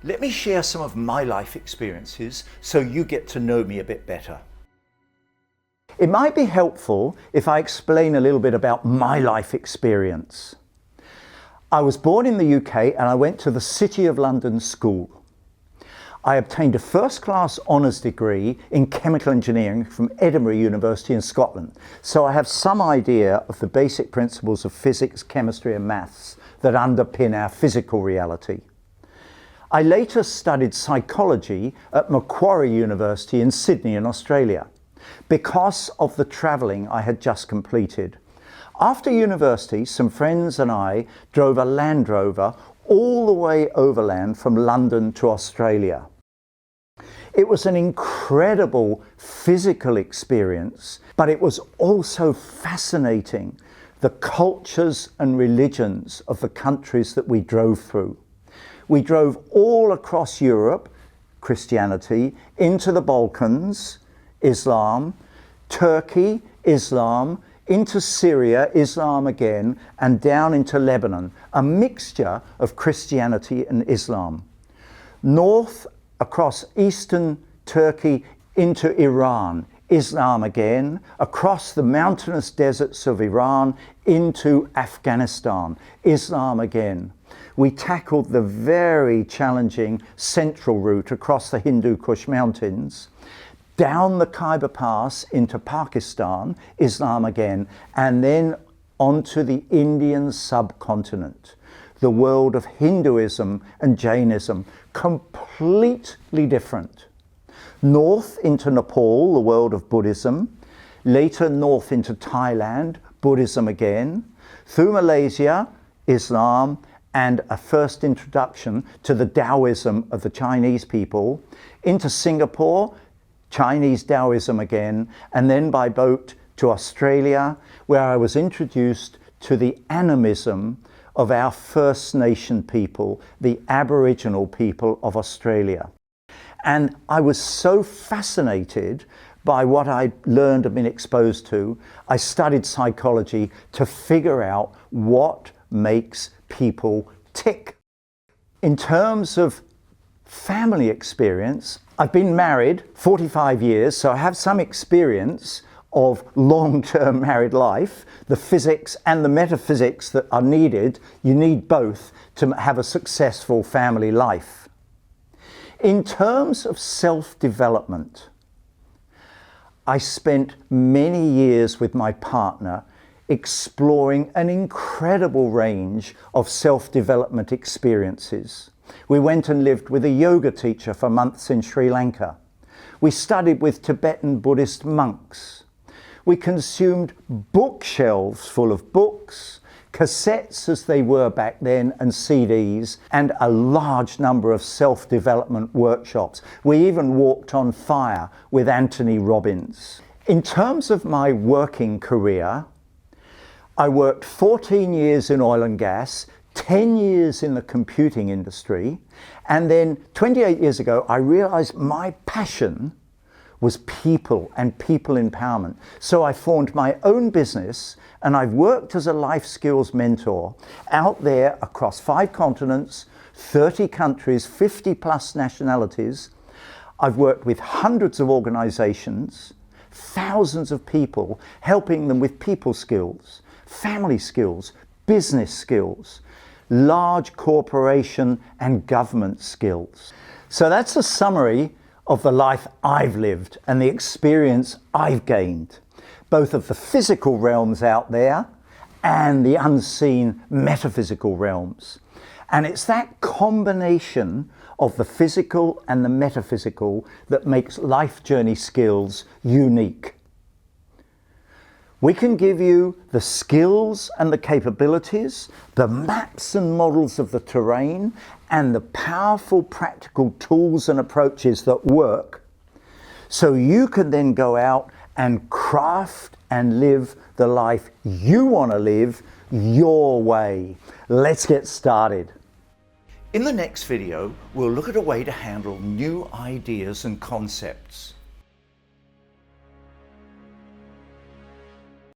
Let me share some of my life experiences so you get to know me a bit better. It might be helpful if I explain a little bit about my life experience. I was born in the UK and I went to the City of London School. I obtained a first-class honours degree in chemical engineering from Edinburgh University in Scotland, so I have some idea of the basic principles of physics, chemistry and maths that underpin our physical reality. I later studied psychology at Macquarie University in Sydney in Australia because of the travelling I had just completed. After university, some friends and I drove a Land Rover all the way overland from London to Australia. It was an incredible physical experience, but it was also fascinating, the cultures and religions of the countries that we drove through. We drove all across Europe, Christianity, into the Balkans, Islam, Turkey, Islam, into Syria, Islam again, and down into Lebanon, a mixture of Christianity and Islam. North across eastern Turkey into Iran, Islam again, across the mountainous deserts of Iran into Afghanistan, Islam again. We tackled the very challenging central route across the Hindu Kush Mountains, down the Khyber Pass into Pakistan, Islam again, and then onto the Indian subcontinent, the world of Hinduism and Jainism, completely different. North into Nepal, the world of Buddhism, later north into Thailand, Buddhism again, through Malaysia, Islam, and a first introduction to the Taoism of the Chinese people, into Singapore, Chinese Taoism again, and then by boat to Australia, where I was introduced to the animism of our First Nation people, the Aboriginal people of Australia. And I was so fascinated by what I learned and been exposed to, I studied psychology to figure out what makes people tick. In terms of family experience, I've been married 45 years, so I have some experience of long-term married life, the physics and the metaphysics that are needed. You need both to have a successful family life. In terms of self-development, I spent many years with my partner exploring an incredible range of self-development experiences. We went and lived with a yoga teacher for months in Sri Lanka. We studied with Tibetan Buddhist monks. We consumed bookshelves full of books, cassettes as they were back then, and CDs, and a large number of self-development workshops. We even walked on fire with Anthony Robbins. In terms of my working career, I worked 14 years in oil and gas, 10 years in the computing industry, and then 28 years ago I realized my passion was people and people empowerment. So I formed my own business, and I've worked as a life skills mentor out there across 5 continents, 30 countries, 50 plus nationalities. I've worked with hundreds of organizations, thousands of people, helping them with people skills, family skills, business skills, large corporation and government skills. So that's a summary of the life I've lived and the experience I've gained, both of the physical realms out there and the unseen metaphysical realms. And it's that combination of the physical and the metaphysical that makes life journey skills unique. We can give you the skills and the capabilities, the maps and models of the terrain, and the powerful practical tools and approaches that work, so you can then go out and craft and live the life you want to live your way. Let's get started. In the next video, we'll look at a way to handle new ideas and concepts.